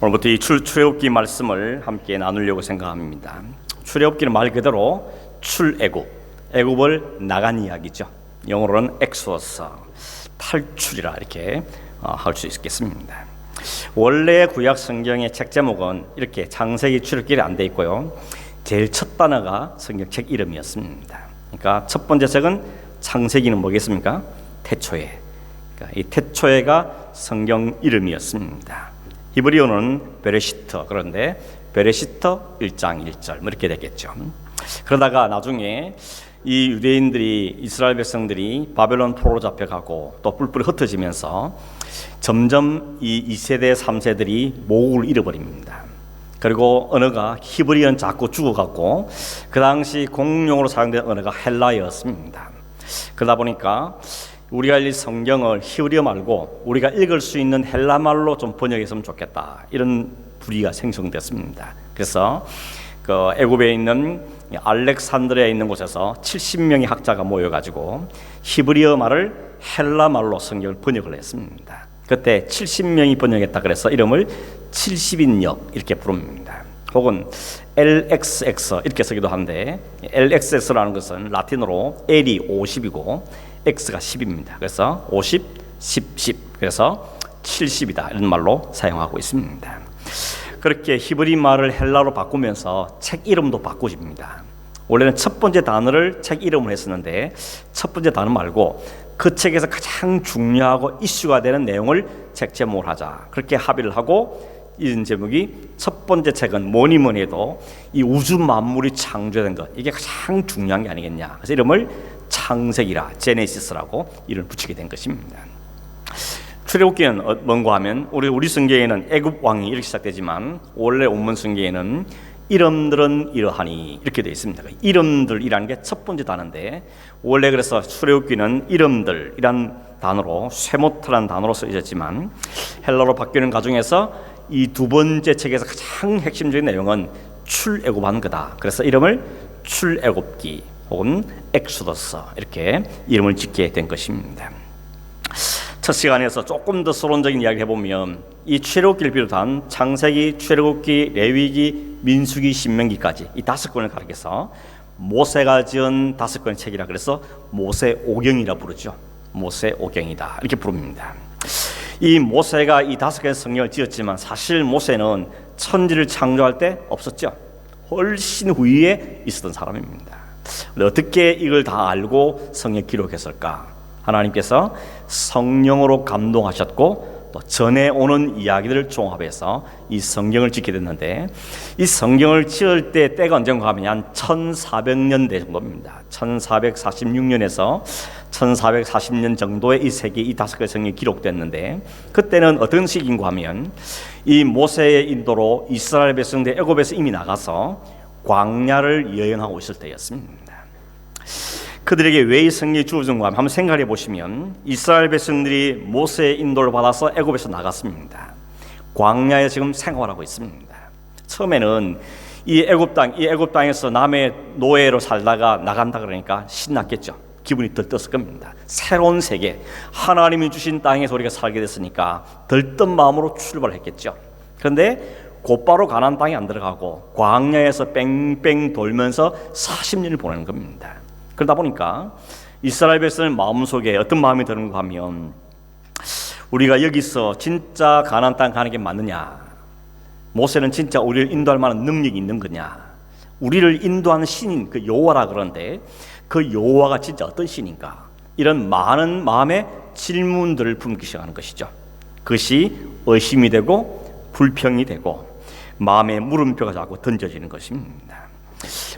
오늘부터 이 출애굽기 말씀을 함께 나누려고 생각합니다. 출애굽기는 말 그대로 출애굽, 애굽을 나간 이야기죠. 영어로는 엑소더스, 탈출이라 이렇게 할 수 있겠습니다. 원래 구약 성경의 책 제목은 이렇게 창세기, 출애굽기에 안 돼 있고요. 제일 첫 단어가 성경책 이름이었습니다. 그러니까 첫 번째 책은 창세기는 뭐겠습니까? 태초에. 그러니까 이 태초에가 성경 이름이었습니다. 히브리어는 베레시트, 그런데 베레시트 1장 1절 뭐 이렇게 되겠죠. 그러다가 나중에 이 유대인들이, 이스라엘 백성들이 바벨론 포로로 잡혀가고 또 뿔뿔이 흩어지면서 점점 이 2세대 3세들이 목을 잃어버립니다. 그리고 언어가 히브리어는 자꾸 죽어갔고 그 당시 공용으로 사용된 언어가 헬라어였습니다. 그러다 보니까 우리가 이 성경을 히브리어 말고 우리가 읽을 수 있는 헬라말로 좀 번역했으면 좋겠다, 이런 불의가 생성됐습니다. 그래서 그 애굽에 있는 알렉산드리아에 있는 곳에서 70명의 학자가 모여가지고 히브리어 말을 헬라말로 성경을 번역을 했습니다. 그때 70명이 번역했다 그래서 이름을 70인역 이렇게 부릅니다. 혹은 LXX 이렇게 쓰기도 한데, LXX라는 것은 라틴어로 L이 50이고 X가 10입니다. 그래서 50, 10, 10, 그래서 70이다 이런 말로 사용하고 있습니다. 그렇게 히브리 말을 헬라로 바꾸면서 책 이름도 바꾸집니다. 원래는 첫 번째 단어를 책 이름으로 했었는데 첫 번째 단어 말고 그 책에서 가장 중요하고 이슈가 되는 내용을 책 제목을 하자, 그렇게 합의를 하고 이런 제목이, 첫 번째 책은 뭐니 뭐니 해도 이 우주 만물이 창조된 것, 이게 가장 중요한 게 아니겠냐. 그래서 이름을 창세기라, 제네시스라고 이름을 붙이게 된 것입니다. 출애굽기는 뭔가 하면 우리 성경에는 애굽 왕이 이렇게 시작되지만 원래 원문 성경에는 이름들은 이러하니 이렇게 되어 있습니다. 이름들이라는 게 첫 번째 단어인데, 원래 그래서 출애굽기는 이름들이란 단어로, 쉐모트라는 단어로 쓰여졌지만 헬라로 바뀌는 과정에서 이 두 번째 책에서 가장 핵심적인 내용은 출애굽하는 거다. 그래서 이름을 출애굽기 혹은 엑소더스 이렇게 이름을 짓게 된 것입니다. 첫 시간에서 조금 더 서론적인 이야기를 해보면 이 출애굽기를 비롯한 창세기, 출애굽기, 레위기, 민수기, 신명기까지 이 5권을 가리켜서 모세가 지은 5권의 책이라 그래서 모세오경이라 부르죠. 모세오경이다 이렇게 부릅니다. 이 모세가 이 5권의 성경을 지었지만 사실 모세는 천지를 창조할 때 없었죠. 훨씬 후에 있었던 사람입니다. 어떻게 이걸 다 알고 성경에 기록했을까? 하나님께서 성령으로 감동하셨고 또 전해오는 이야기들을 종합해서 이 성경을 짓게 됐는데, 이 성경을 지을 때 때가 언젠가 하면 한 1400년대 정도입니다. 1446년에서 1440년 정도에 이 세계 이 5개의 성경이 기록됐는데, 그때는 어떤 시기인가 하면 이 모세의 인도로 이스라엘 백성들이 애굽에서 이미 나가서 광야를 여행하고 있을 때였습니다. 그들에게 왜 이 성경이 주어진가 한번 생각해 보시면, 이스라엘 백성들이 모세의 인도를 받아서 애굽에서 나갔습니다. 광야에 지금 생활하고 있습니다. 처음에는 이 애굽 땅에서 남의 노예로 살다가 나간다 그러니까 신났겠죠. 기분이 들떴을 겁니다. 새로운 세계, 하나님이 주신 땅에서 우리가 살게 됐으니까 들뜬 마음으로 출발했겠죠. 그런데 곧바로 가나안 땅에 안 들어가고 광야에서 뺑뺑 돌면서 40년을 보내는 겁니다. 그러다 보니까 이스라엘 백성의 마음속에 어떤 마음이 드는가 하면, 우리가 여기서 진짜 가나안 땅 가는 게 맞느냐? 모세는 진짜 우리를 인도할 만한 능력이 있는 거냐? 우리를 인도하는 신인 그 여호와라 그러는데 그 여호와가 진짜 어떤 신인가? 이런 많은 마음의 질문들을 품기 시작하는 것이죠. 그것이 의심이 되고 불평이 되고 마음의 물음표가 자꾸 던져지는 것입니다.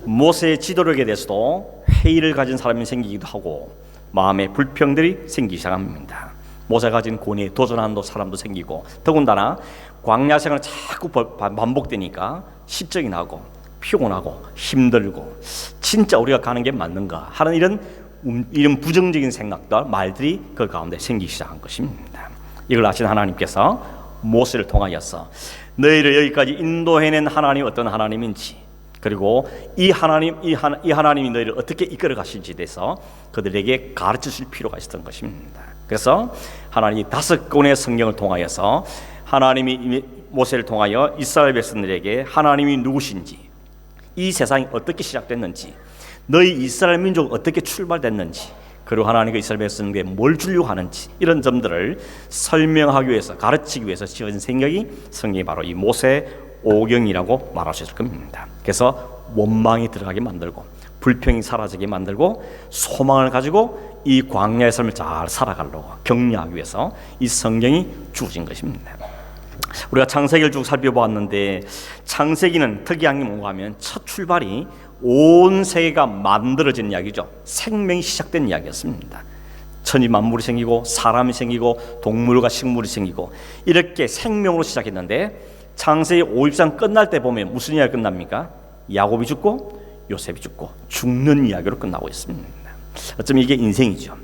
모세의 지도력에 대해서도 회의를 가진 사람이 생기기도 하고 마음의 불평들이 생기기 시작합니다. 모세가 가진 권위에 도전하는 사람도 생기고, 더군다나 광야 생활이 자꾸 반복되니까 시적이 나고 피곤하고 힘들고 진짜 우리가 가는 게 맞는가 하는 이런 부정적인 생각들, 말들이 그 가운데 생기기 시작한 것입니다. 이걸 아신 하나님께서 모세를 통하여서 너희를 여기까지 인도해낸 하나님이 어떤 하나님인지, 그리고 이 하나님이 너희를 어떻게 이끌어 가실지에 대해서 그들에게 가르쳐 줄 필요가 있었던 것입니다. 그래서 하나님이 5권의 성경을 통하여서 하나님이 모세를 통하여 이스라엘 백성들에게 하나님이 누구신지, 이 세상이 어떻게 시작됐는지, 너희 이스라엘 민족은 어떻게 출발됐는지, 그리고 하나님과 이스라엘 백성에게 뭘 주려고 하는지, 이런 점들을 설명하기 위해서, 가르치기 위해서 지어진 성경이 바로 이 모세오경이라고 말할 수 있을 겁니다. 그래서 원망이 들어가게 만들고 불평이 사라지게 만들고 소망을 가지고 이 광야의 삶을 잘 살아가려고 격려하기 위해서 이 성경이 주어진 것입니다. 우리가 창세기를 쭉 살펴보았는데, 창세기는 특이한 게 뭔가 하면 첫 출발이 온 세계가 만들어진 이야기죠. 생명이 시작된 이야기였습니다. 천지 만물이 생기고 사람이 생기고 동물과 식물이 생기고 이렇게 생명으로 시작했는데, 창세기 50장 끝날 때 보면 무슨 이야기 끝납니까? 야곱이 죽고 요셉이 죽고 죽는 이야기로 끝나고 있습니다. 어쩌면 이게 인생이죠.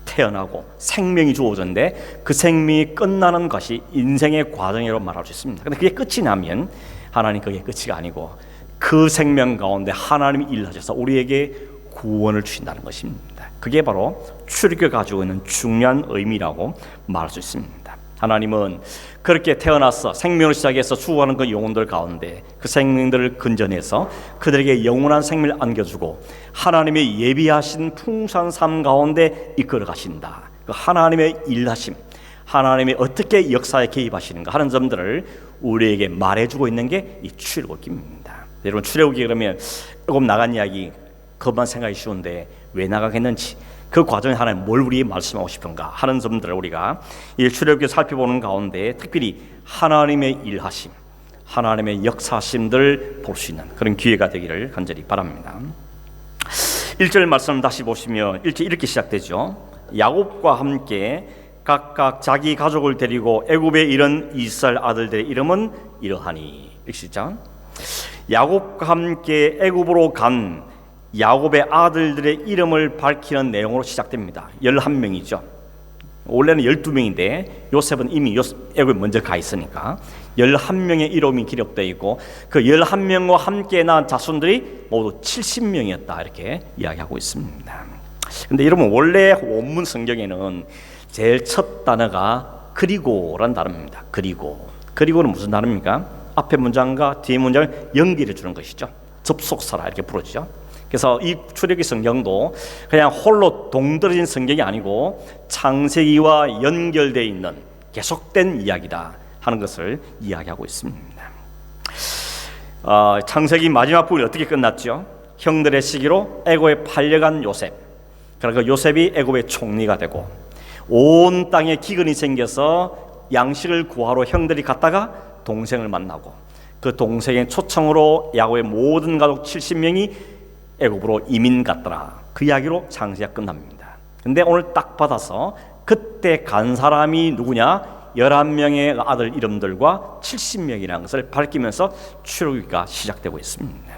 태어나고 생명이 주어졌는데 그 생명이 끝나는 것이 인생의 과정이라고 말할 수 있습니다. 그런데 그게 끝이 나면 하나님 그게 끝이 아니고 그 생명 가운데 하나님이 일하셔서 우리에게 구원을 주신다는 것입니다. 그게 바로 출애굽이 가지고 있는 중요한 의미라고 말할 수 있습니다. 하나님은 그렇게 태어나서 생명을 시작해서 수고하는 그 영혼들 가운데 그 생명들을 건져내서 그들에게 영원한 생명을 안겨주고 하나님의 예비하신 풍성한 삶 가운데 이끌어 가신다. 그 하나님의 일하심, 하나님이 어떻게 역사에 개입하시는가 하는 점들을 우리에게 말해주고 있는 게 이 출애굽기입니다. 여러분, 출애굽기 그러면 조금 나간 이야기 그것만 생각이 쉬운데 왜 나가겠는지, 그 과정에 하나님 뭘 우리에게 말씀하고 싶은가 하는 점들을 우리가 이 출애굽기 살펴보는 가운데 특별히 하나님의 일하심, 하나님의 역사심들 볼 수 있는 그런 기회가 되기를 간절히 바랍니다. 1절 말씀 다시 보시면 1절 이렇게 시작되죠. 야곱과 함께 각각 자기 가족을 데리고 애굽에 이른 이스라엘 아들들의 이름은 이러하니. 이렇게 시작. 야곱과 함께 애굽으로 간 야곱의 아들들의 이름을 밝히는 내용으로 시작됩니다. 11명이죠. 원래는 12명인데 요셉은 이미 애굽에 먼저 가 있으니까 11명의 이름이 기록되어 있고 그 11명과 함께 낳은 자손들이 모두 70명이었다 이렇게 이야기하고 있습니다. 근데 여러분, 원래 원문 성경에는 제일 첫 단어가 그리고라는 단어입니다. 그리고는 무슨 단어입니까? 앞에 문장과 뒤에 문장을 연결해 주는 것이죠. 접속사라 이렇게 부르죠. 그래서 이 출애굽기 성경도 그냥 홀로 동떨어진 성경이 아니고 창세기와 연결되어 있는 계속된 이야기다 하는 것을 이야기하고 있습니다. 창세기 마지막 부분이 어떻게 끝났죠? 형들의 시기로 애굽에 팔려간 요셉, 그러니까 요셉이 애굽의 총리가 되고 온 땅에 기근이 생겨서 양식을 구하러 형들이 갔다가 동생을 만나고 그 동생의 초청으로 야곱의 모든 가족 70명이 애굽으로 이민 갔더라. 그 이야기로 창세기가 끝납니다. 근데 오늘 딱 받아서 그때 간 사람이 누구냐? 11명의 아들 이름들과 70명이라는 것을 밝히면서 출애굽기가 시작되고 있습니다.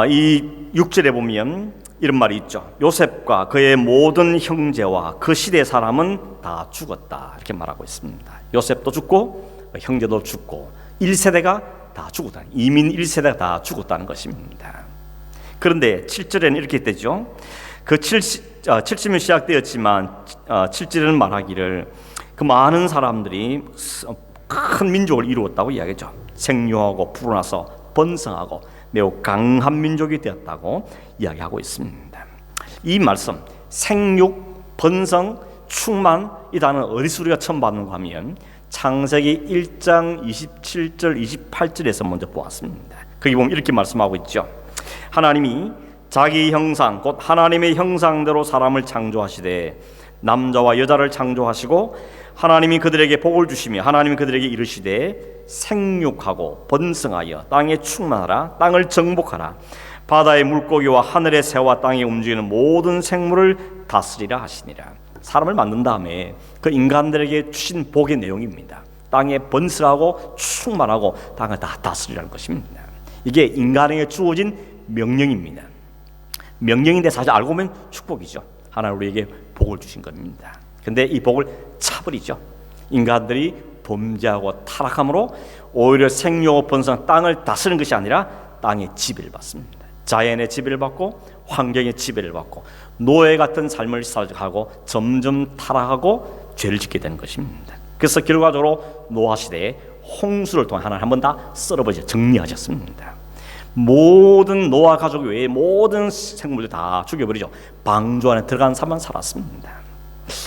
이 6절에 보면 이런 말이 있죠. 요셉과 그의 모든 형제와 그 시대 사람은 다 죽었다 이렇게 말하고 있습니다. 요셉도 죽고 형제도 죽고 1세대가 다 죽었다. 이민 1세대가 다 죽었다는 것입니다. 그런데 7절에는 이렇게 되죠. 그 70년 시작되었지만 7절에는 말하기를 그 많은 사람들이 큰 민족을 이루었다고 이야기하죠. 생육하고 불어나서 번성하고 매우 강한 민족이 되었다고 이야기하고 있습니다. 이 말씀 생육, 번성, 충만 이 단어는 어디서 우리가 처음 봤는가 하면 창세기 1장 27절 28절에서 먼저 보았습니다. 거기 보면 이렇게 말씀하고 있죠. 하나님이 자기 형상 곧 하나님의 형상대로 사람을 창조하시되 남자와 여자를 창조하시고 하나님이 그들에게 복을 주시며 하나님이 그들에게 이르시되 생육하고 번성하여 땅에 충만하라. 땅을 정복하라. 바다의 물고기와 하늘의 새와 땅에 움직이는 모든 생물을 다스리라 하시니라. 사람을 만든 다음에 그 인간들에게 주신 복의 내용입니다. 땅에 번성하고 충만하고 땅을 다 다스리라는 것입니다. 이게 인간에게 주어진 명령입니다. 명령인데 사실 알고 보면 축복이죠. 하나님 우리에게 복을 주신 겁니다. 근데 이 복을 차버리죠. 인간들이 범죄하고 타락함으로 오히려 생육하고 번성 땅을 다스리는 것이 아니라 땅의 지배를 받습니다. 자연의 지배를 받고 환경의 지배를 받고 노예 같은 삶을 살아가고 점점 타락하고 죄를 짓게 되는 것입니다. 그래서 결과적으로 노아 시대에 홍수를 통해 하나님 한 번 다 썰어버려 정리하셨습니다. 모든 노아 가족 외에 모든 생물들 다 죽여버리죠. 방주 안에 들어간 사람만 살았습니다.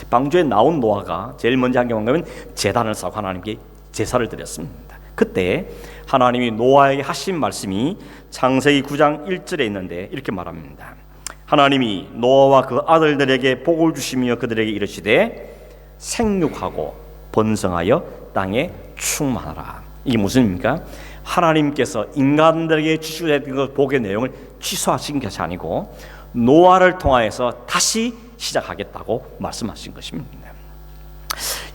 방주에 나온 노아가 제일 먼저 한 게 뭔가면 제단을 쌓고 하나님께 제사를 드렸습니다. 그때 하나님이 노아에게 하신 말씀이 창세기 9장 1절에 있는데 이렇게 말합니다. 하나님이 노아와 그 아들들에게 복을 주시며 그들에게 이르시되 생육하고 번성하여 땅에 충만하라. 이게 무슨 의미입니까? 하나님께서 인간들에게 주시는 그 복의 내용을 취소하신 것이 아니고 노아를 통하여서 다시 시작하겠다고 말씀하신 것입니다.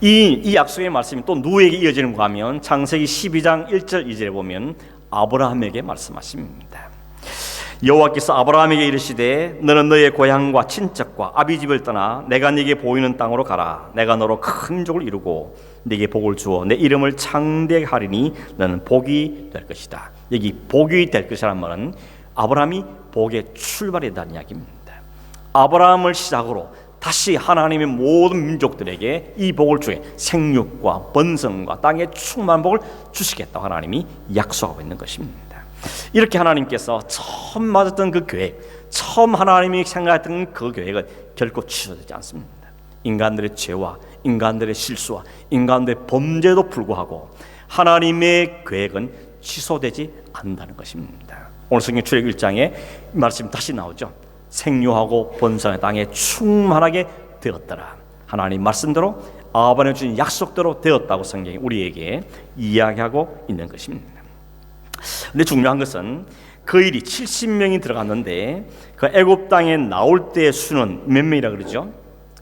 이 약속의 말씀이 또 누구에게 이어지는가 하면 창세기 12장 1절 2절에 보면 아브라함에게 말씀하십니다. 여호와께서 아브라함에게 이르시되 너는 너의 고향과 친척과 아비 집을 떠나 내가 네게 보이는 땅으로 가라. 내가 너로 큰 족을 이루고 네게 복을 주어 내 이름을 창대하게 하리니 너는 복이 될 것이다. 여기 복이 될 것이라는 말은 아브라함이 복의 출발이라는 이야기입니다. 아브라함을 시작으로 다시 하나님의 모든 민족들에게 이 복을 주게 생육과 번성과 땅의 충만한 복을 주시겠다고 하나님이 약속하고 있는 것입니다. 이렇게 하나님께서 처음 맞았던 그 계획, 처음 하나님이 생각했던 그 계획은 결코 취소되지 않습니다. 인간들의 죄와 인간들의 실수와 인간들의 범죄도 불구하고 하나님의 계획은 취소되지 않는다는 것입니다. 오늘 성경 출애굽 1장에 말씀 다시 나오죠. 생육하고 번성의 땅에 충만하게 되었더라. 하나님 말씀대로 아브라함에 주신 약속대로 되었다고 성경이 우리에게 이야기하고 있는 것입니다. 근데 중요한 것은 그 일이 70명이 들어갔는데 그 애굽 땅에 나올 때의 수는 몇 명이라 그러죠?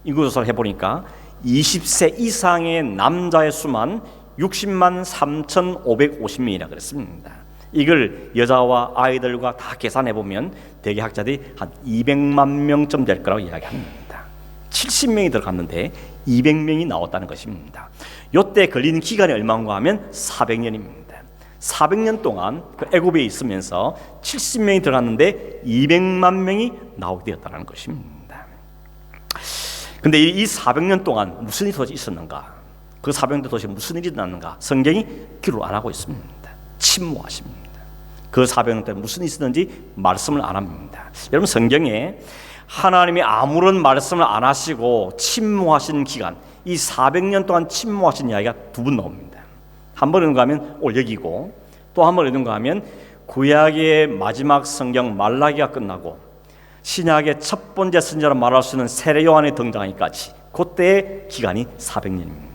인구조사를 해보니까 20세 이상의 남자의 수만 60만 3,550명이라 그랬습니다. 이걸 여자와 아이들과 다 계산해보면 대개 학자들이 한 200만 명쯤 될 거라고 이야기합니다. 70명이 들어갔는데 200명이 나왔다는 것입니다. 이때 걸리는 기간이 얼마인가 하면 400년입니다. 400년 동안 그 애굽에 있으면서 70명이 들어갔는데 200만 명이 나오게 되었다는 것입니다. 근데 이 400년 동안 무슨 일이 도대체 있었는가? 그 400년 도대체 무슨 일이 일어났는가? 성경이 기록 안 하고 있습니다. 침묵하십니다. 그 400년 동안 무슨 일이 있었는지 말씀을 안 합니다. 여러분 성경에 하나님이 아무런 말씀을 안 하시고 침묵하신 기간, 이 400년 동안 침묵하신 이야기가 두 번 나옵니다. 한 번 읽는가 하면 여기고 또 한 번 읽는가 하면 구약의 마지막 성경 말라기가 끝나고 신약의 첫 번째 선지자로 말할 수 있는 세례 요한이 등장하기까지 그때의 기간이 400년입니다.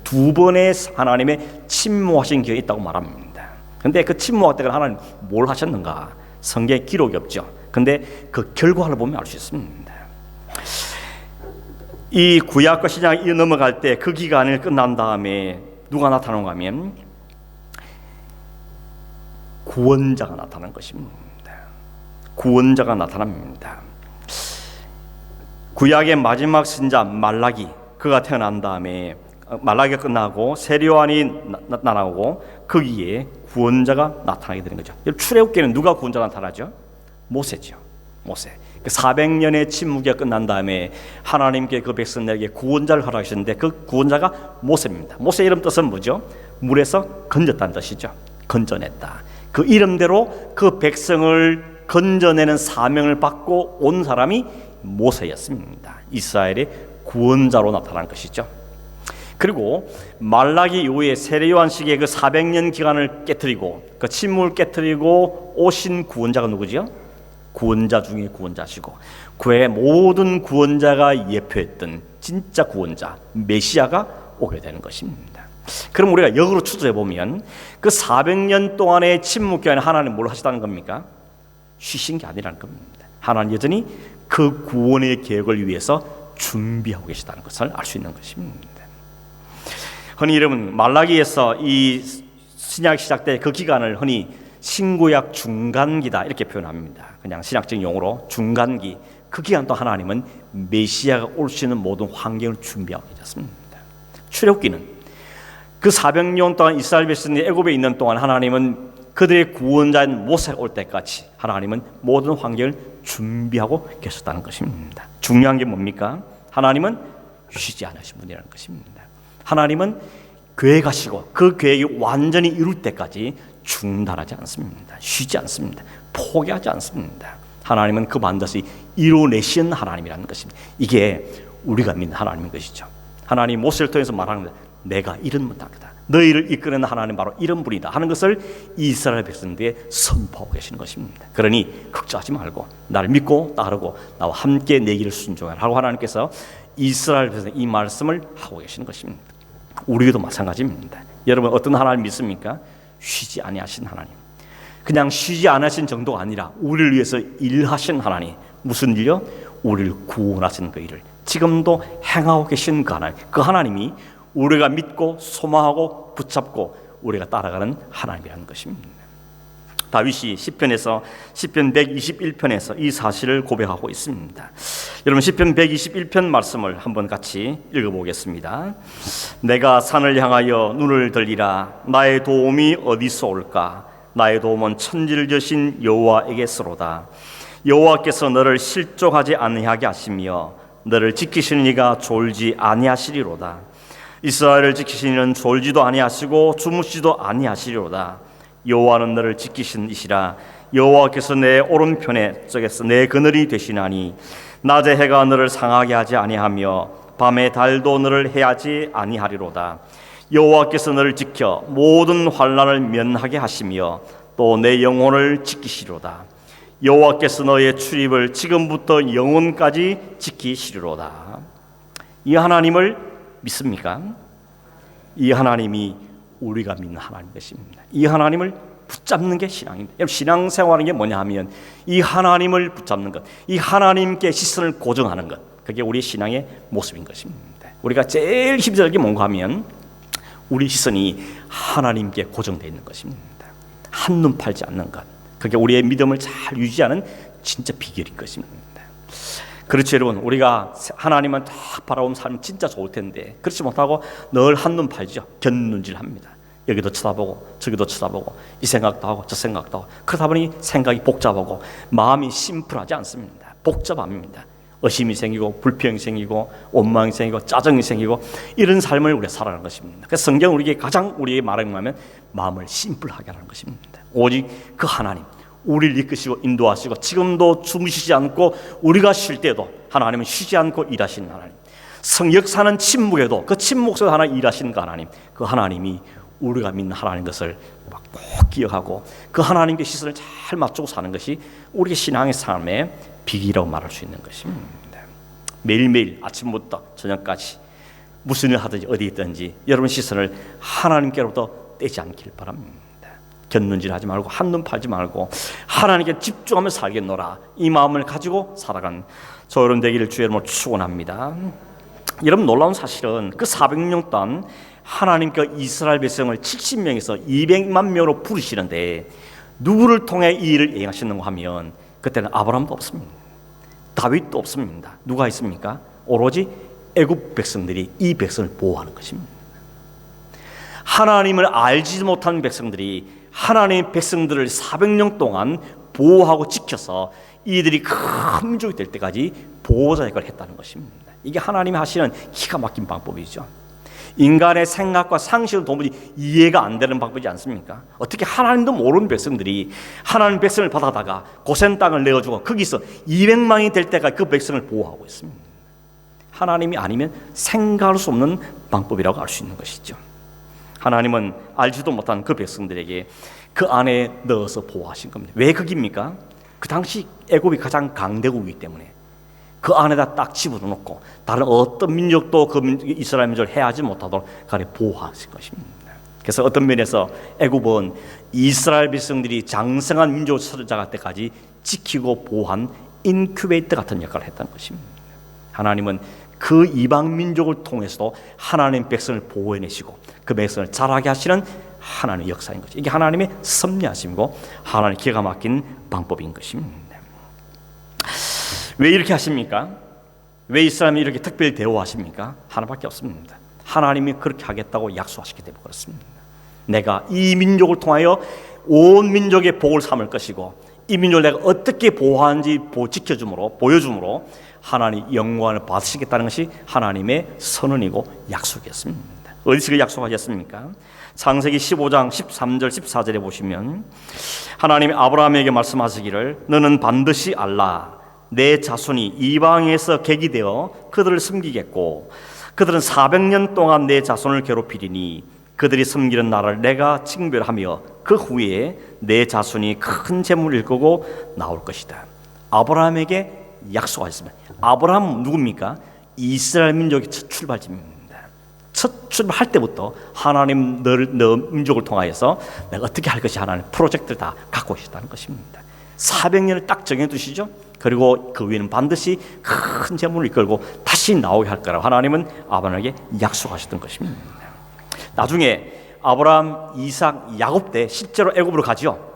두 번의 하나님의 침묵하신 기간이 있다고 말합니다. 그런데 그 침묵할 때 하나님 뭘 하셨는가? 성경에 기록이 없죠. 그런데 그 결과를 보면 알 수 있습니다. 이 구약과 신약이 넘어갈 때 그 기간을 끝난 다음에 누가 나타나는가 하면 구원자가 나타난 것입니다. 구원자가 나타납니다. 구약의 마지막 선지자 말라기, 그가 태어난 다음에 말라기가 끝나고 세례 요한이 나타나고 거기에 구원자가 나타나게 되는 거죠. 출애굽기에는 누가 구원자가 나타나죠? 모세죠. 모세. 400년의 침묵이 끝난 다음에 하나님께 그 백성들에게 구원자를 허락하셨는데 그 구원자가 모세입니다. 모세 이름 뜻은 뭐죠? 물에서 건졌다는 뜻이죠. 건져냈다. 그 이름대로 그 백성을 건져내는 사명을 받고 온 사람이 모세였습니다. 이스라엘의 구원자로 나타난 것이죠. 그리고 말라기 이후에 세례 요한 시기의 그 400년 기간을 깨뜨리고 그 침묵을 깨뜨리고 오신 구원자가 누구지요? 구원자 중에 구원자시고 그의 모든 구원자가 예표했던 진짜 구원자 메시아가 오게 되는 것입니다. 그럼 우리가 역으로 추정해 보면 그 400년 동안의 침묵 기간에 하나님 뭘 하시다는 겁니까? 쉬신 게 아니라는 겁니다. 하나님 여전히 그 구원의 계획을 위해서 준비하고 계시다는 것을 알 수 있는 것입니다. 흔히 여러분 말라기에서 이 신약 시작 때 그 기간을 흔히 신구약 중간기다 이렇게 표현합니다. 그냥 신학적인 용어로 중간기. 그 기간 동안 하나님은 메시아가 올 수 있는 모든 환경을 준비하고 계셨습니다. 출애굽기는 그 400년 동안 이스라엘 백성들이 애굽에 있는 동안 하나님은 그들의 구원자인 모세가 올 때까지 하나님은 모든 환경을 준비하고 계셨다는 것입니다. 중요한 게 뭡니까? 하나님은 쉬지 않으신 분이라는 것입니다. 하나님은 계획하시고 그 계획이 완전히 이룰 때까지 중단하지 않습니다. 쉬지 않습니다. 포기하지 않습니다. 하나님은 그 반드시 이루어내신 하나님이라는 것입니다. 이게 우리가 믿는 하나님인 것이죠. 하나님 모세를 통해서 말하는 것, 내가 이런 분이다. 너희를 이끄는 하나님 바로 이런 분이다 하는 것을 이스라엘 백성들에게 선포하고 계시는 것입니다. 그러니 걱정하지 말고 나를 믿고 따르고 나와 함께 내 길을 순종하라 하고 하나님께서 이스라엘 백성에 이 말씀을 하고 계시는 것입니다. 우리도 마찬가지입니다. 여러분 어떤 하나님 믿습니까? 쉬지 아니하신 하나님. 그냥 쉬지 않으신 정도가 아니라 우리를 위해서 일하신 하나님. 무슨 일요? 우리를 구원하신 그 일을 지금도 행하고 계신 그 하나님. 그 하나님이 우리가 믿고 소망하고 붙잡고 우리가 따라가는 하나님이라는 것입니다. 다윗이 시편 121편에서 이 사실을 고백하고 있습니다. 여러분 시편 121편 말씀을 한번 같이 읽어보겠습니다. 내가 산을 향하여 눈을 들리라. 나의 도움이 어디서 올까? 나의 도움은 천지를 지으신 여호와에게서로다. 여호와께서 너를 실족하지 아니하게 하시며 너를 지키시는 이가 졸지 아니하시리로다. 이스라엘을 지키시는 이는 졸지도 아니하시고 주무시지도 아니하시리로다. 여호와는 너를 지키신 이시라. 여호와께서 내 오른편에 쪽에서 내 그늘이 되시나니 낮에 해가 너를 상하게 하지 아니하며 밤에 달도 너를 해하지 아니하리로다. 여호와께서 너를 지켜 모든 환난을 면하게 하시며 또 내 영혼을 지키시리로다. 여호와께서 너의 출입을 지금부터 영원까지 지키시리로다. 이 하나님을 믿습니까? 이 하나님이 우리가 믿는 하나님 것입니다. 이 하나님을 붙잡는 게 신앙입니다. 여러분 신앙생활하는 게 뭐냐 하면 이 하나님을 붙잡는 것, 이 하나님께 시선을 고정하는 것, 그게 우리 신앙의 모습인 것입니다. 우리가 제일 힘들게 뭔가 하면 우리 시선이 하나님께 고정되어 있는 것입니다. 한눈 팔지 않는 것, 그게 우리의 믿음을 잘 유지하는 진짜 비결인 것입니다. 그렇죠 여러분, 우리가 하나님만 딱 바라보면 삶이 진짜 좋을 텐데 그렇지 못하고 늘 한눈 팔죠. 곁눈질합니다. 여기도 쳐다보고 저기도 쳐다보고 이 생각도 하고 저 생각도 하고 그러다 보니 생각이 복잡하고 마음이 심플하지 않습니다. 복잡합니다. 의심이 생기고 불평이 생기고 원망이 생기고 짜증이 생기고 이런 삶을 우리가 살아가는 것입니다. 그래서 성경은 우리에게 가장 우리의 말하면 마음을 심플하게 하는 것입니다. 오직 그 하나님 우리를 이끄시고 인도하시고 지금도 주무시지 않고 우리가 쉴 때도 하나님은 쉬지 않고 일하시는 하나님. 역사는 침묵에도 그 침묵 속에 하나 일하시는 그 하나님. 그 하나님이 우리가 믿는 하나님 것을 꼭 기억하고 그 하나님께 시선을 잘 맞추고 사는 것이 우리의 신앙의 삶의 비결이라고 말할 수 있는 것입니다. 매일매일 아침부터 저녁까지 무슨 일을 하든지 어디 있든지 여러분 시선을 하나님께로부터 떼지 않길 바랍니다. 곁눈질하지 말고 한눈 팔지 말고 하나님께 집중하며 살겠노라. 이 마음을 가지고 살아가는 저 여러분 되기를 주의 이름으로 축원합니다. 여러분 놀라운 사실은 그 400년 동안 하나님께 이스라엘 백성을 70명에서 200만 명으로 부르시는데 누구를 통해 이 일을 행하시는가 하면 그때는 아브라함도 없습니다. 다윗도 없습니다. 누가 있습니까? 오로지 애굽 백성들이 이 백성을 보호하는 것입니다. 하나님을 알지 못한 백성들이 하나님의 백성들을 400년 동안 보호하고 지켜서 이들이 큰 민족이 될 때까지 보호자 역할을 했다는 것입니다. 이게 하나님이 하시는 기가 막힌 방법이죠. 인간의 생각과 상식은 도무지 이해가 안 되는 방법이지 않습니까? 어떻게 하나님도 모르는 백성들이 하나님 백성을 받아다가 고센 땅을 내어주고 거기서 200만이 될 때까지 그 백성을 보호하고 있습니다. 하나님이 아니면 생각할 수 없는 방법이라고 알 수 있는 것이죠. 하나님은 알지도 못한 그 백성들에게 그 안에 넣어서 보호하신 겁니다. 왜 거기입니까? 그 당시 애굽이 가장 강대국이기 때문에 그 안에다 딱 집어넣고 다른 어떤 민족도 그 이스라엘 민족을 해하지 못하도록 그 안에 보호하신 것입니다. 그래서 어떤 면에서 애굽은 이스라엘 백성들이 장성한 민족을 찾아갈 때까지 지키고 보호한 인큐베이터 같은 역할을 했다는 것입니다. 하나님은 그 이방 민족을 통해서도 하나님 백성을 보호해내시고 그 백성을 자라게 하시는 하나님의 역사인 것이죠. 이게 하나님의 섭리하심이고 하나님의 기가 막힌 방법인 것입니다. 왜 이렇게 하십니까? 왜 이스라엘이 이렇게 특별히 대우하십니까? 하나밖에 없습니다. 하나님이 그렇게 하겠다고 약속하시기 때문에 그렇습니다. 내가 이 민족을 통하여 온 민족의 복을 삼을 것이고 이 민족을 내가 어떻게 보호하는지 지켜줌으로 보여줌으로 하나님 영광을 받으시겠다는 것이 하나님의 선언이고 약속이었습니다. 어디서 그 약속하셨습니까? 창세기 15장 13절 14절에 보시면 하나님이 아브라함에게 말씀하시기를 너는 반드시 알라 내 자손이 이방에서 객이 되어 그들을 섬기겠고 그들은 400년 동안 내 자손을 괴롭히리니 그들이 섬기는 나라를 내가 징별하며 그 후에 내 자손이 큰 재물을 일구고 나올 것이다. 아브라함에게 약속하셨습니다. 아브라함 누굽니까? 이스라엘 민족의 첫 출발지입니다. 첫 출발할 때부터 하나님 너 민족을 통하여서 내가 어떻게 할 것이 하나님 프로젝트를 다 갖고 계시다는 것입니다. 400년을 딱 정해두시죠. 그리고 그 위에는 반드시 큰 재물을 이끌고 다시 나오게 할 거라고 하나님은 아브라함에게 약속하셨던 것입니다. 나중에 아브라함, 이삭, 야곱 때 실제로 애굽으로 가죠.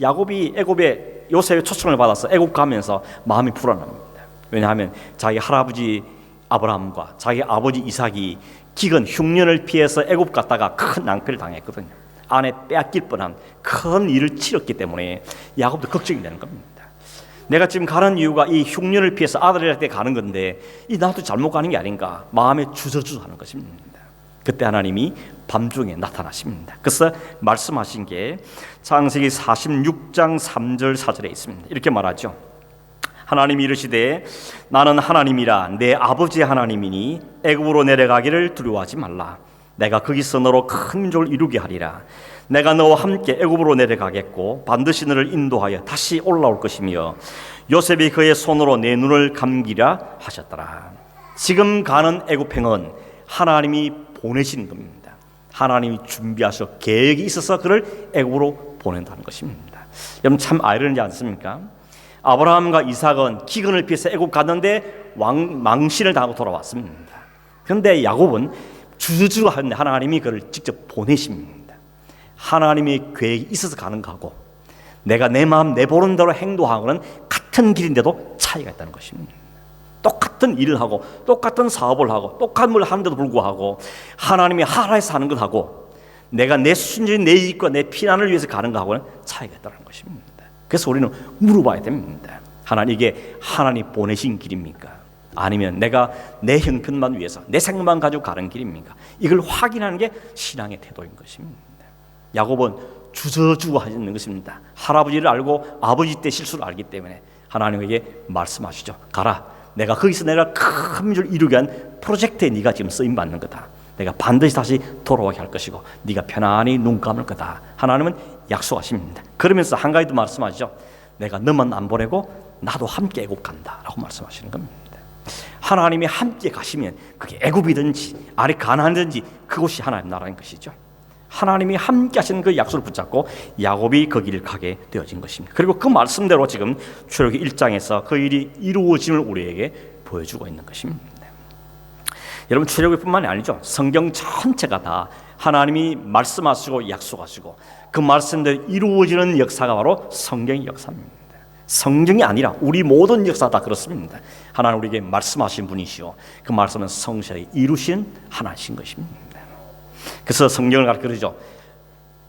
야곱이 애굽에 요셉의 초청을 받아서 애굽 가면서 마음이 불안합니다. 왜냐하면 자기 할아버지 아브라함과 자기 아버지 이삭이 기근 흉년을 피해서 애굽 갔다가 큰 낭패를 당했거든요. 아내 빼앗길 뻔한 큰 일을 치렀기 때문에 야곱도 걱정이 되는 겁니다. 내가 지금 가는 이유가 이 흉년을 피해서 아들한테 가는 건데 이 나도 잘못 가는 게 아닌가 마음에 주저주저하는 것입니다. 그때 하나님이 밤중에 나타나십니다. 그래서 말씀하신 게 창세기 46장 3절 4절에 있습니다. 이렇게 말하죠. 하나님이 이르시되 나는 하나님이라 내 아버지의 하나님이니 애굽으로 내려가기를 두려워하지 말라. 내가 거기서 너로 큰 민족을 이루게 하리라. 내가 너와 함께 애굽으로 내려가겠고 반드시 너를 인도하여 다시 올라올 것이며 요셉이 그의 손으로 내 눈을 감기라 하셨더라. 지금 가는 애굽행은 하나님이 보내시는 겁니다. 하나님이 준비하셔 계획이 있어서 그를 애굽으로 보낸다는 것입니다. 여러분 참 아이러니지 않습니까? 아브라함과 이삭은 기근을 피해서 애굽 갔는데 망신을 당하고 돌아왔습니다. 그런데 야곱은 주저주저하는데 하나님이 그를 직접 보내십니다. 하나님의 계획이 있어서 가는 거하고 내가 내 마음 내보는 대로 행동하고는 같은 길인데도 차이가 있다는 것입니다. 똑같은 일을 하고 똑같은 사업을 하고 똑같은 걸 하는데도 불구하고 하나님이 하라해서 하는 것하고 내가 내 순전히 내 이익과 내 피난을 위해서 가는 것하고는 차이가 있다는 것입니다. 그래서 우리는 물어봐야 됩니다. 하나님 이게 하나님 보내신 길입니까? 아니면 내가 내 형편만 위해서 내 생각만 가지고 가는 길입니까? 이걸 확인하는 게 신앙의 태도인 것입니다. 야곱은 주저주저하는 것입니다. 할아버지를 알고 아버지 때 실수를 알기 때문에 하나님에게 말씀하시죠. 가라. 내가 거기서 내가 큰 민족을 이루게 한 프로젝트에 네가 지금 쓰임 받는 거다. 내가 반드시 다시 돌아오게 할 것이고 네가 편안히 눈 감을 거다. 하나님은 약속하십니다. 그러면서 한 가지 더 말씀하시죠. 내가 너만 안 보내고 나도 함께 애굽 간다 라고 말씀하시는 겁니다. 하나님이 함께 가시면 그게 애굽이든지 아래 가나안이든지 그곳이 하나님 나라인 것이죠. 하나님이 함께 하시는 그 약속을 붙잡고 야곱이 그 길을 가게 되어진 것입니다. 그리고 그 말씀대로 지금 출애굽기 1장에서 그 일이 이루어짐을 우리에게 보여주고 있는 것입니다. 여러분 출애굽기뿐만이 아니죠. 성경 전체가 다 하나님이 말씀하시고 약속하시고 그 말씀대로 이루어지는 역사가 바로 성경의 역사입니다. 성경이 아니라 우리 모든 역사 다 그렇습니다. 하나님 우리에게 말씀하신 분이시오. 그 말씀은 성실하게 이루신 하나이신 것입니다. 그래서 성경을 가르쳐 그러죠.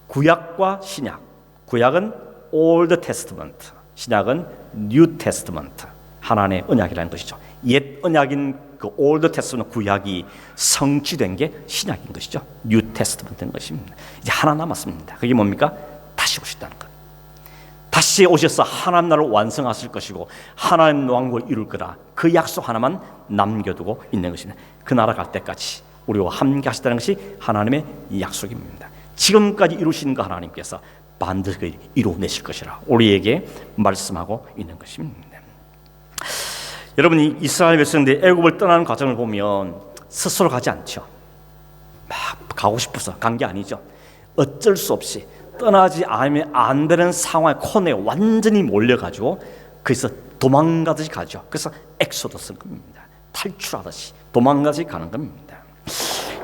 구약과 신약. 구약은 Old Testament, 신약은 New Testament. 하나님의 언약이라는 것이죠. 옛 언약인 그 Old Testament 구약이 성취된 게 신약인 것이죠. New Testament인 것입니다. 이제 하나 남았습니다. 그게 뭡니까? 다시 오셨다는 것. 다시 오셔서 하나님 나라를 완성하실 것이고 하나님 왕국을 이룰 거다. 그 약속 하나만 남겨두고 있는 것입니다. 그 나라 갈 때까지 우리와 함께 하시다는 것이 하나님의 약속입니다. 지금까지 이루신 거 하나님께서 반드시 이루어내실 것이라 우리에게 말씀하고 있는 것입니다. 여러분이 이스라엘 백성들이 애굽을 떠나는 과정을 보면 스스로 가지 않죠. 막 가고 싶어서 간 게 아니죠. 어쩔 수 없이 떠나지 않으면 안 되는 상황의 코너에 완전히 몰려가지고 거기서 도망가듯이 가죠. 그래서 엑소더스인 겁니다. 탈출하듯이 도망가듯이 가는 겁니다.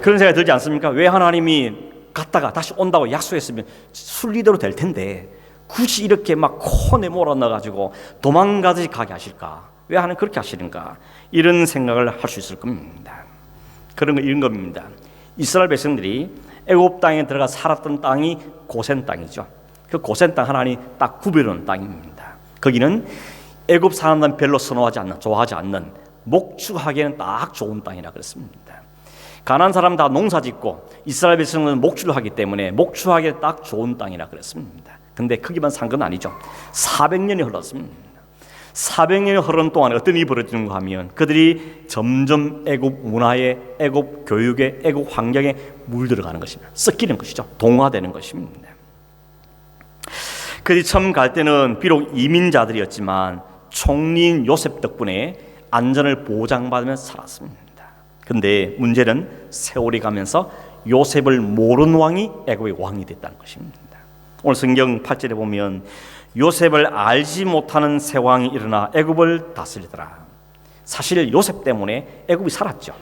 그런 생각이 들지 않습니까? 왜 하나님이 갔다가 다시 온다고 약속했으면 순리대로 될 텐데 굳이 이렇게 막 코너에 몰아넣어가지고 도망가듯이 가게 하실까? 왜 하나님 그렇게 하시는가? 이런 생각을 할 수 있을 겁니다. 그런 거 이런 겁니다. 이스라엘 백성들이 애굽 땅에 들어가 살았던 땅이 고센 땅이죠. 그 고센 땅 하나님 딱 구별하는 땅입니다. 거기는 애굽 사람들은 별로 선호하지 않는, 좋아하지 않는 목축하기에는 딱 좋은 땅이라 그랬습니다. 가나안 사람 다 농사짓고 이스라엘 백성은 목축을 하기 때문에 목축하기에 딱 좋은 땅이라 그랬습니다. 근데 크기만 산 건 아니죠. 400년이 흘렀습니다. 400년이 흐른 동안에 어떤 일이 벌어지는가 하면 그들이 점점 애굽 문화에, 애굽 교육에, 애굽 환경에 물들어가는 것입니다. 섞이는 것이죠. 동화되는 것입니다. 그들이 처음 갈 때는 비록 이민자들이었지만 총리인 요셉 덕분에 안전을 보장받으면서 살았습니다. 근데 문제는 세월이 가면서 요셉을 모르는 왕이 애굽의 왕이 됐다는 것입니다. 오늘 성경 8절에 보면 요셉을 알지 못하는 새 왕이 일어나 애굽을 다스리더라. 사실 요셉 때문에 애굽이 살았죠.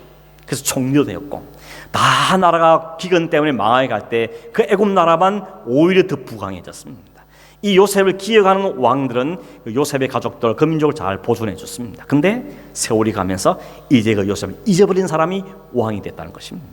그래서 총리도 되었고 다 나라가 기근 때문에 망하게 갈 때 그 애굽 나라만 오히려 더 부강해졌습니다. 이 요셉을 기억하는 왕들은 요셉의 가족들, 그 민족을 잘 보존해 줬습니다. 근데 세월이 가면서 이제 그 요셉을 잊어버린 사람이 왕이 됐다는 것입니다.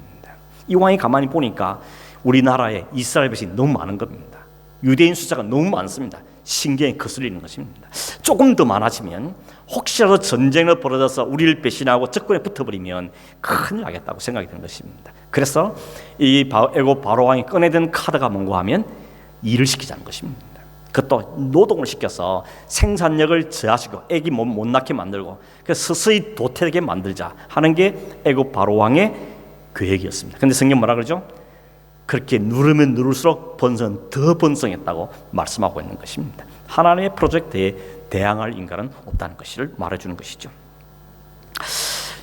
이 왕이 가만히 보니까 우리나라에 이스라엘 백성이 너무 많은 겁니다. 유대인 숫자가 너무 많습니다. 신경이 거슬리는 것입니다. 조금 더 많아지면 혹시라도 전쟁을 벌어져서 우리를 배신하고 적군에 붙어버리면 큰일 나겠다고 생각이 드는 것입니다. 그래서 이 애굽 바로 왕이 꺼내든 카드가 뭔가 하면 일을 시키자는 것입니다. 그것도 노동을 시켜서 생산력을 저하시고 애기 못 낳게 만들고 서서히 도태되게 만들자 하는 게 애굽 바로 왕의 계획이었습니다. 그런데 성경 뭐라 그러죠? 그렇게 누르면 누를수록 번성은 더 번성했다고 말씀하고 있는 것입니다. 하나님의 프로젝트에 대항할 인간은 없다는 것을 말해주는 것이죠.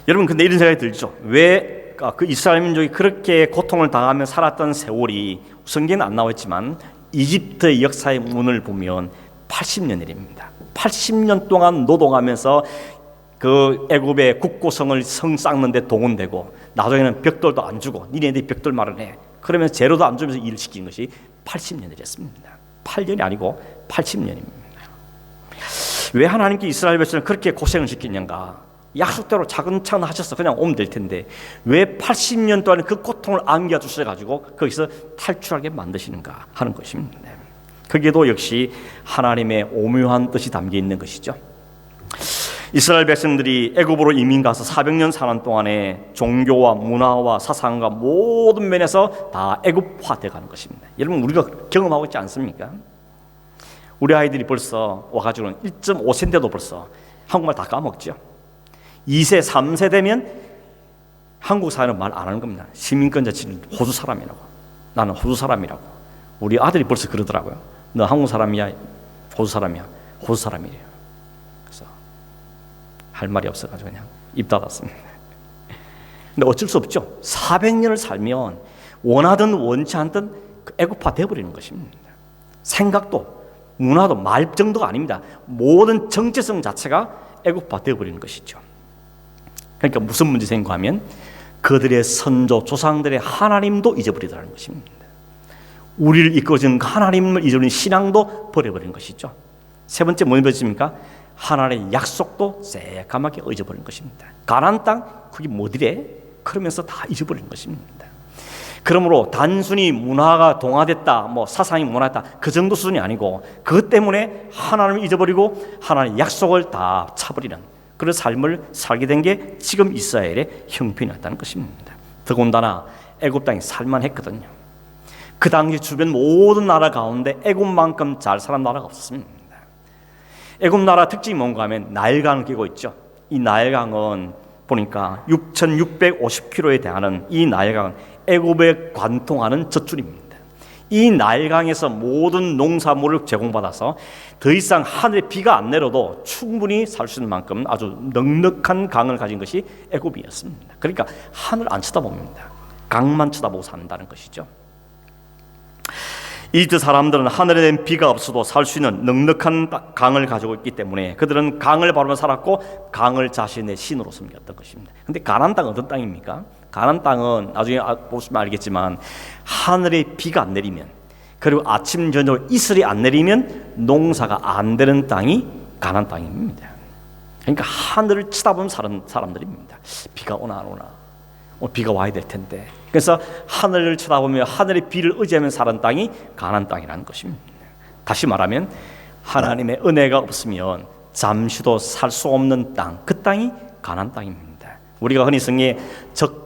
여러분, 근데 이런 생각이 들죠. 왜 그 이스라엘 민족이 그렇게 고통을 당하며 살았던 세월이 성경에는 안 나와있지만 이집트의 역사의 문을 보면 80년일입니다. 80년 동안 노동하면서 그 애굽의 국고성을 성 쌓는데 동원되고 나중에는 벽돌도 안 주고 니네들이 벽돌 마련해. 그러면서 재료도 안 주면서 일을 시키는 것이 80년이었습니다. 8년이 아니고 80년입니다. 왜 하나님께 이스라엘 백성을 그렇게 고생을 시키는가? 약속대로 차근차근 하셔서 그냥 오면 될 텐데 왜 80년 동안 그 고통을 안겨주셔가지고 거기서 탈출하게 만드시는가 하는 것입니다. 거기에도 역시 하나님의 오묘한 뜻이 담겨 있는 것이죠. 이스라엘 백성들이 애굽으로 이민 가서 400년 사는 동안에 종교와 문화와 사상과 모든 면에서 다 애굽화되어 가는 것입니다. 여러분, 우리가 경험하고 있지 않습니까? 우리 아이들이 벌써 와가지고는 1.5세인데도 벌써 한국말 다 까먹죠. 2세, 3세 되면 한국 사회는 말 안 하는 겁니다. 시민권자 치는 호주 사람이라고. 나는 호주 사람이라고. 우리 아들이 벌써 그러더라고요. 너 한국 사람이야? 호주 사람이야? 호주 사람이래요. 그래서 할 말이 없어가지고 그냥 입 닫았습니다. 근데 어쩔 수 없죠. 400년을 살면 원하든 원치 않든 애국화 되어버리는 것입니다. 생각도 문화도 말 정도가 아닙니다. 모든 정체성 자체가 애국화 되어버리는 것이죠. 그러니까 무슨 문제 생각하면 그들의 선조 조상들의 하나님도 잊어버리더라는 것입니다. 우리를 이끌어주는 하나님을 잊어버린 신앙도 버려버리는 것이죠. 세 번째 뭐 잊어버렸습니까? 하나님의 약속도 새까맣게 잊어버리는 것입니다. 가나안 땅 그게 뭐더래? 그러면서 다 잊어버리는 것입니다. 그러므로 단순히 문화가 동화됐다, 뭐 사상이 문화됐다 그 정도 수준이 아니고 그것 때문에 하나님을 잊어버리고 하나님의 약속을 다 차버리는 그런 삶을 살게 된 게 지금 이스라엘의 형편이었다는 것입니다. 더군다나 애굽 땅이 살만했거든요. 그 당시 주변 모든 나라 가운데 애굽만큼 잘 사는 나라가 없었습니다. 애굽 나라 특징이 뭔가 하면 나일강을 끼고 있죠. 이 나일강은 보니까 6,650km에 대하는 이 나일강은 애굽에 관통하는 젖줄입니다. 이 나일강에서 모든 농산물을 제공받아서 더 이상 하늘에 비가 안 내려도 충분히 살 수 있는 만큼 아주 넉넉한 강을 가진 것이 애굽이었습니다. 그러니까 하늘 안 쳐다봅니다. 강만 쳐다보고 산다는 것이죠. 이집트 사람들은 하늘에 낸 비가 없어도 살 수 있는 넉넉한 강을 가지고 있기 때문에 그들은 강을 바라보며 살았고 강을 자신의 신으로 섬겼던 것입니다. 그런데 가나안 땅은 어떤 땅입니까? 가나안 땅은 나중에 보시면 알겠지만 하늘에 비가 안 내리면 그리고 아침 저녁 이슬이 안 내리면 농사가 안 되는 땅이 가나안 땅입니다. 그러니까 하늘을 쳐다보면 사는 사람들입니다. 비가 오나 안 오나 비가 와야 될 텐데 그래서 하늘을 쳐다보며 하늘의 비를 의지하며 사는 땅이 가나안 땅이라는 것입니다. 다시 말하면 하나님의 은혜가 없으면 잠시도 살 수 없는 땅, 그 땅이 가나안 땅입니다. 우리가 흔히 성경에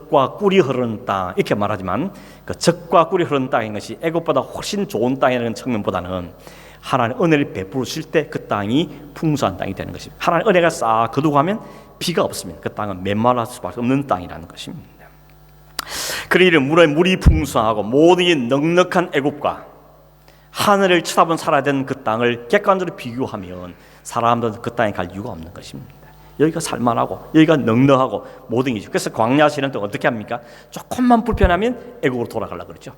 젖과 꿀이 흐르는 땅 이렇게 말하지만 그 젖과 꿀이 흐르는 땅인 것이 애굽보다 훨씬 좋은 땅이라는 측면보다는 하나님 은혜를 베푸실 때 그 땅이 풍성한 땅이 되는 것입니다. 하나님 은혜가 싹 거두고 비가 없으면 그 땅은 메말랄 수밖에 없는 땅이라는 것입니다. 그러니 물이 풍성하고 모든 게 넉넉한 애굽과 하늘을 쳐다본 살아야 되는 그 땅을 객관적으로 비교하면 사람들은 그 땅에 갈 이유가 없는 것입니다. 여기가 살만하고 여기가 넉넉하고 모든 게죠. 그래서 광야 시는 또 어떻게 합니까? 조금만 불편하면 애굽으로 돌아가려고 그러죠.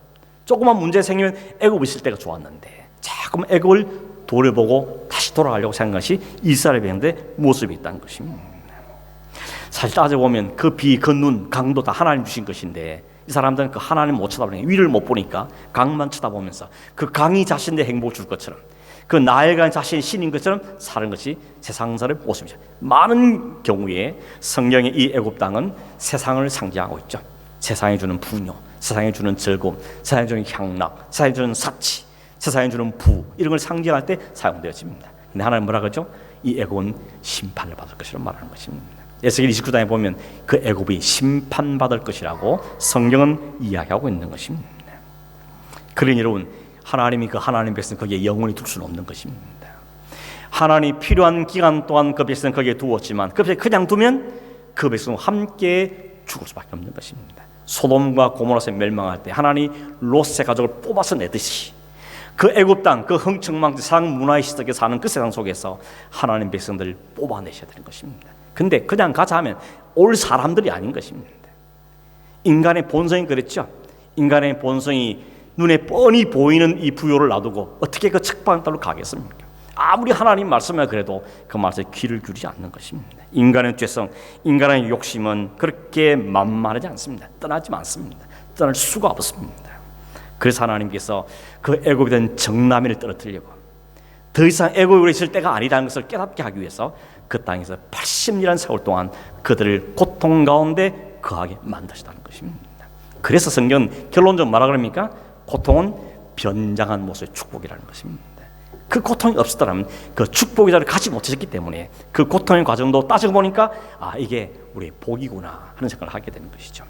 조금만 문제 생기면 애굽에 있을 때가 좋았는데 조금 애굽을 돌아보고 다시 돌아가려고 생각한 것이 이스라엘 백성들의 모습이 있다는 것입니다. 사실 따져보면 그 비, 그 눈, 강도 다 하나님 주신 것인데 이 사람들은 그 하나님 못 쳐다보니까 위를 못 보니까 강만 쳐다보면서 그 강이 자신의 행복을 줄 것처럼 그 나일강이 자신의 신인 것처럼 사는 것이 세상사의 모습이죠. 많은 경우에 성경의 이 애굽 땅은 세상을 상징하고 있죠. 세상이 주는 풍요, 세상이 주는 즐거움, 세상이 주는 향락, 세상이 주는 사치, 세상이 주는 부 이런 걸 상징할 때 사용되어집니다. 근데 하나님 뭐라 그러죠? 이 애굽은 심판을 받을 것이라고 말하는 것입니다. 에스겔 29장에 보면 그 애굽이 심판받을 것이라고 성경은 이야기하고 있는 것입니다. 그러니 여러분 하나님이 그 하나님 백성 거기에 영원히 둘 수는 없는 것입니다. 하나님이 필요한 기간 동안 그 백성 거기에 두었지만 그 백성 그냥 두면 그 백성은 함께 죽을 수밖에 없는 것입니다. 소돔과 고모라서 멸망할 때 하나님이 롯의 가족을 뽑아서 내듯이 그 애굽 땅, 그 흥청망청 세상 문화의 시대에 사는 그 세상 속에서 하나님 백성들을 뽑아내셔야 되는 것입니다. 근데 그냥 가자 하면 올 사람들이 아닌 것입니다. 인간의 본성이 그랬죠. 인간의 본성이 눈에 뻔히 보이는 이 부요를 놔두고 어떻게 그 책방 땅으로 가겠습니까? 아무리 하나님 말씀을 그래도 그 말씀에 귀를 기울이지 않는 것입니다. 인간의 죄성, 인간의 욕심은 그렇게 만만하지 않습니다. 떠나지 않습니다. 떠날 수가 없습니다. 그래서 하나님께서 그 애굽에 대한 정나미를 떨어뜨리려고 더 이상 애굽에 있을 때가 아니라는 것을 깨닫게 하기 위해서 그 땅에서 80년이라는 세월 동안 그들을 고통 가운데 거하게 만드셨다는 것입니다. 그래서 성경은 결론적으로 뭐라 그럽니까? 고통은 변장한 모습의 축복이라는 것입니다. 그 고통이 없었더라면 그 축복의 자리를 가지 못하셨기 때문에 그 고통의 과정도 따지고 보니까 이게 우리의 복이구나 하는 생각을 하게 되는 것이죠.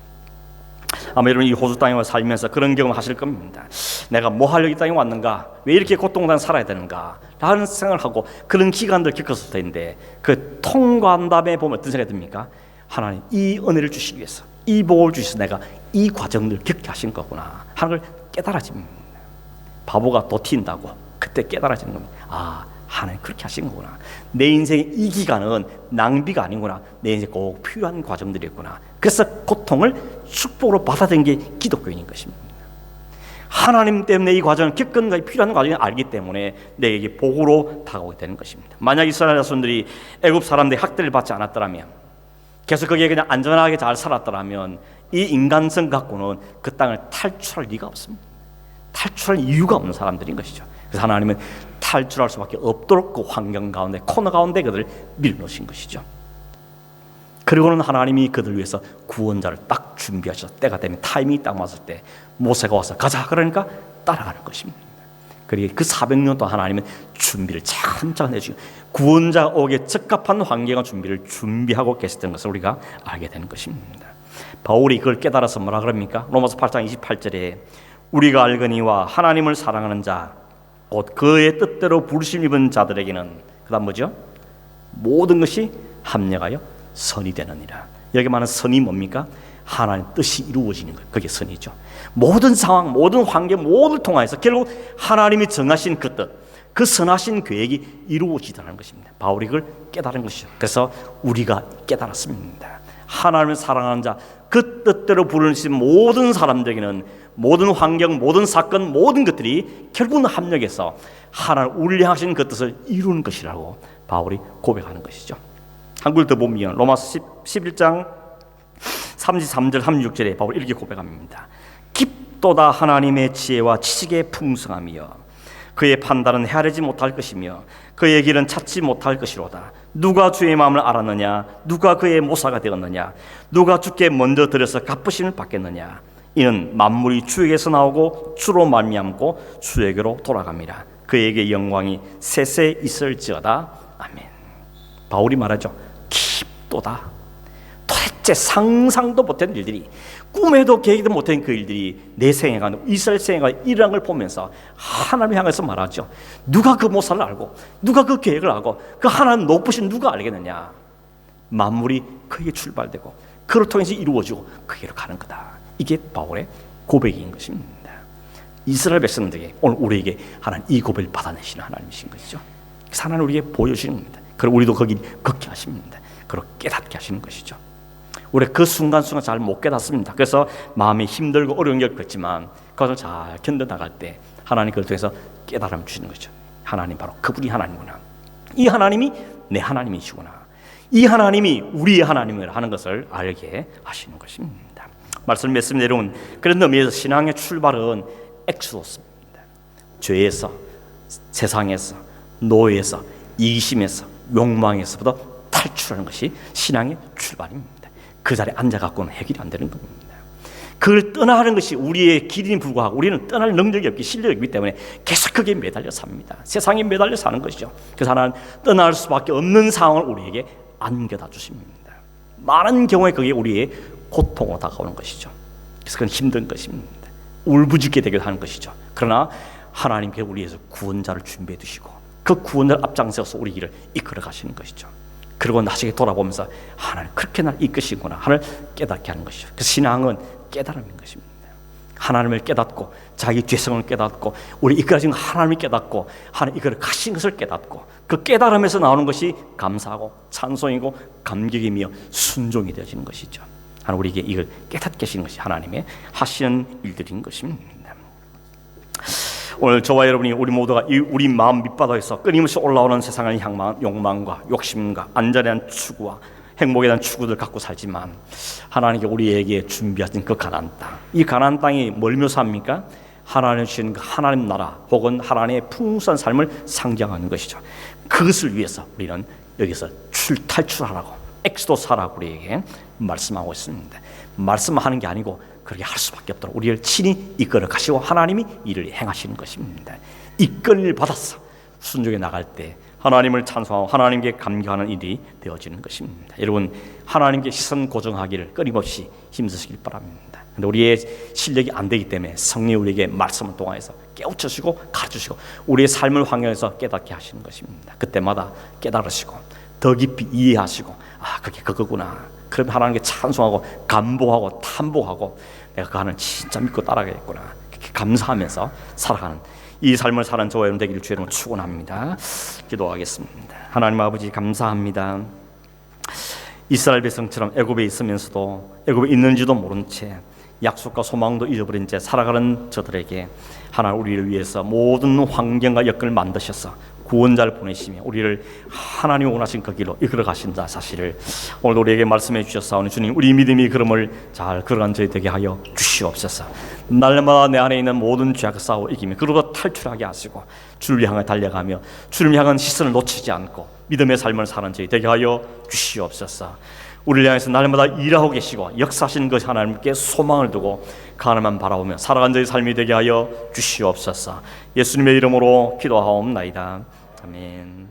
아마 여러분 이 호주 땅에 살면서 그런 경험 하실 겁니다. 내가 뭐 하려고 이 땅에 왔는가? 왜 이렇게 고통당해 살아야 되는가? 라는 생각을 하고 그런 기간들 겪었을 텐데 그 통과한 다음에 보면 어떤 생각이 듭니까? 하나님 이 은혜를 주시기 위해서 이 복을 주셔서 내가 이 과정들을 겪게 하신 거구나 하는 걸 깨달아집니다. 바보가 도튄다고 그때 깨달아지는 겁니다. 하나님 그렇게 하신 거구나. 내 인생의 이 기간은 낭비가 아니구나. 내 인생에 꼭 필요한 과정들이었구나. 그래서 고통을 축복으로 받아들인 게 기독교인인 것입니다. 하나님 때문에 이 과정을 겪은 것이 필요한 과정을 알기 때문에 내게 복으로 다가오게 되는 것입니다. 만약 이스라엘 자손들이 애굽 사람들의 학대를 받지 않았더라면 계속 거기에 그냥 안전하게 잘 살았더라면 이 인간성 갖고는 그 땅을 탈출할 리가 없습니다. 탈출할 이유가 없는 사람들인 것이죠. 그래서 하나님은 탈출할 수밖에 없도록 그 환경 가운데 코너 가운데 그들을 밀어넣으신 것이죠. 그리고는 하나님이 그들 위해서 구원자를 딱 준비하셔서 때가 되면 타이밍이 딱 맞을 때 모세가 와서 가자 그러니까 따라가는 것입니다. 그리고 그 400년 동안 하나님은 준비를 차근차근 해주시고 구원자가 오기에 적합한 환경과 준비를 준비하고 계셨던 것을 우리가 알게 되는 것입니다. 바울이 그걸 깨달아서 뭐라 그럽니까? 로마서 8장 28절에 우리가 알거니와 하나님을 사랑하는 자 곧 그의 뜻대로 부르심 입은 자들에게는 그 다음 뭐죠? 모든 것이 합력하여 선이 되느니라. 여기 말하는 선이 뭡니까? 하나님 뜻이 이루어지는 거예요. 그게 선이죠. 모든 상황, 모든 환경, 모든 통화에서 결국 하나님이 정하신 그 뜻, 그 선하신 계획이 이루어지더라는 것입니다. 바울이 그걸 깨달은 것이죠. 그래서 우리가 깨달았습니다. 하나님을 사랑하는 자, 그 뜻대로 부르신 모든 사람들에게는 모든 환경, 모든 사건, 모든 것들이 결국은 합력해서 하나님 우리를 향하신 그 뜻을 이루는 것이라고 바울이 고백하는 것이죠. 한글 더 보면 로마서 11장 33절 36절에 바울이 이렇게 고백합니다. 깊도다 하나님의 지혜와 지식의 풍성함이여 그의 판단은 헤아리지 못할 것이며 그의 길은 찾지 못할 것이로다. 누가 주의 마음을 알았느냐? 누가 그의 모사가 되었느냐? 누가 주께 먼저 들여서 갚으심을 받겠느냐? 이는 만물이 주에게서 나오고 주로 말미암고 주에게로 돌아갑니다. 그에게 영광이 세세 있을지어다. 아멘. 바울이 말하죠. 깊도다. 도대체 상상도 못한 일들이, 꿈에도 계획도 못한 그 일들이 내 생애가, 이스라엘 생애가 일어난 걸 보면서 하나님을 향해서 말하죠. 누가 그 모사를 알고, 누가 그 계획을 알고, 그 하나님 높으신 누가 알겠느냐. 만물이 그에게 출발되고 그를 통해서 이루어지고 그에게로 가는 거다. 이게 바울의 고백인 것입니다. 이스라엘 백성들에게 오늘 우리에게 하나님 이 고백을 받아내시는 하나님이신 것이죠. 하나님 우리에게 보여주시는 겁니다. 그리고 우리도 거기 걷게 하십니다. 그리고 깨닫게 하시는 것이죠. 우리 그 순간순간 잘 못 깨닫습니다. 그래서 마음이 힘들고 어려운 게 있겠지만 그것을 잘 견뎌나갈 때 하나님 그걸 통해서 깨달음 주시는 거죠. 하나님 바로 그분이 하나님이구나. 이 하나님이 내 하나님이시구나. 이 하나님이 우리의 하나님을 하는 것을 알게 하시는 것입니다. 말씀 맺습니다. 여러분, 그런 의미에서 신앙의 출발은 엑소더스입니다. 죄에서, 세상에서, 노예에서, 이기심에서, 욕망에서부터 탈출하는 것이 신앙의 출발입니다. 그 자리에 앉아갖고는 해결이 안 되는 겁니다. 그걸 떠나는 것이 우리의 길이니 불구하고 우리는 떠날 능력이 없기, 실력이 없기 때문에 계속 거기에 매달려 삽니다. 세상에 매달려 사는 것이죠. 그래서 하나는 떠날 수밖에 없는 상황을 우리에게 안겨다 주십니다. 많은 경우에 그게 우리의 고통으로 다가오는 것이죠. 그래서 그건 힘든 것입니다. 울부짖게 되기도 하는 것이죠. 그러나 하나님께 우리에서 구원자를 준비해 두시고 그 구원을 앞장서서 우리 길을 이끌어 가시는 것이죠. 그리고 나중에 돌아보면서 하나님 그렇게 날 이끄시구나 하나를 깨닫게 하는 것이죠. 그 신앙은 깨달음인 것입니다. 하나님을 깨닫고 자기 죄성을 깨닫고 우리 이끌어진 하나님을 깨닫고 하나님 이끌어 가신 것을 깨닫고 그 깨달음에서 나오는 것이 감사하고 찬송이고 감격이며 순종이 되어지는 것이죠. 하나님 우리에게 이걸 깨닫게 하시는 것이 하나님의 하시는 일들인 것입니다. 오늘 저와 여러분이 우리 모두가 우리 마음 밑바닥에서 끊임없이 올라오는 세상을 향한 욕망과 욕심과 안전에 대한 추구와 행복에 대한 추구들 갖고 살지만 하나님께 우리에게 준비하신 그 가나안 땅, 이 가나안 땅이 뭘 묘사합니까? 하나님 주신 그 하나님 나라 혹은 하나님의 풍성한 삶을 상징하는 것이죠. 그것을 위해서 우리는 여기서 탈출하라고 엑소도스하라고 우리에게 말씀하고 있습니다. 말씀하는 게 아니고 그렇게 할 수밖에 없도록 우리를 친히 이끌어 가시고 하나님이 이를 행하시는 것입니다. 이끌림을 받아서 순종해 나갈 때 하나님을 찬송하고 하나님께 감격하는 일이 되어지는 것입니다. 여러분 하나님께 시선 고정하기를 끊임없이 힘쓰시길 바랍니다. 근데 우리의 실력이 안 되기 때문에 성령 우리에게 말씀을 통해서 깨우치시고 가르치시고 우리의 삶을 환경에서 깨닫게 하시는 것입니다. 그때마다 깨달으시고 더 깊이 이해하시고 아 그게 그거구나. 그럼 하나님께 찬송하고 감복하고 탐복하고 내가 그 하나님 진짜 믿고 따라가겠구나. 그렇게 감사하면서 살아가는 이 삶을 사는 저와 여러분 되기를 주의 이름으로 축원합니다. 기도하겠습니다. 하나님 아버지 감사합니다. 이스라엘 백성처럼 애굽에 있으면서도 애굽에 있는지도 모른 채 약속과 소망도 잊어버린 채 살아가는 저들에게 하나님 우리를 위해서 모든 환경과 여건을 만드셔서 구원자를 보내시며 우리를 하나님이 원하신 그 길로 이끌어 가신다 사실을 오늘 우리에게 말씀해 주셨사오니 주님 우리 믿음이 그름을 잘 걸어간 저희 되게 하여 주시옵소서. 날마다 내 안에 있는 모든 죄악을 싸워 이기며 그로부터 탈출하게 하시고 주를 향해 달려가며 주를 향한 시선을 놓치지 않고 믿음의 삶을 사는 저희 되게 하여 주시옵소서. 우리를 향해서 날마다 일하고 계시고 역사하시는 것 하나님께 소망을 두고 하나님만 바라보며 살아간 저희 삶이 되게 하여 주시옵소서. 예수님의 이름으로 기도하옵나이다. 아멘.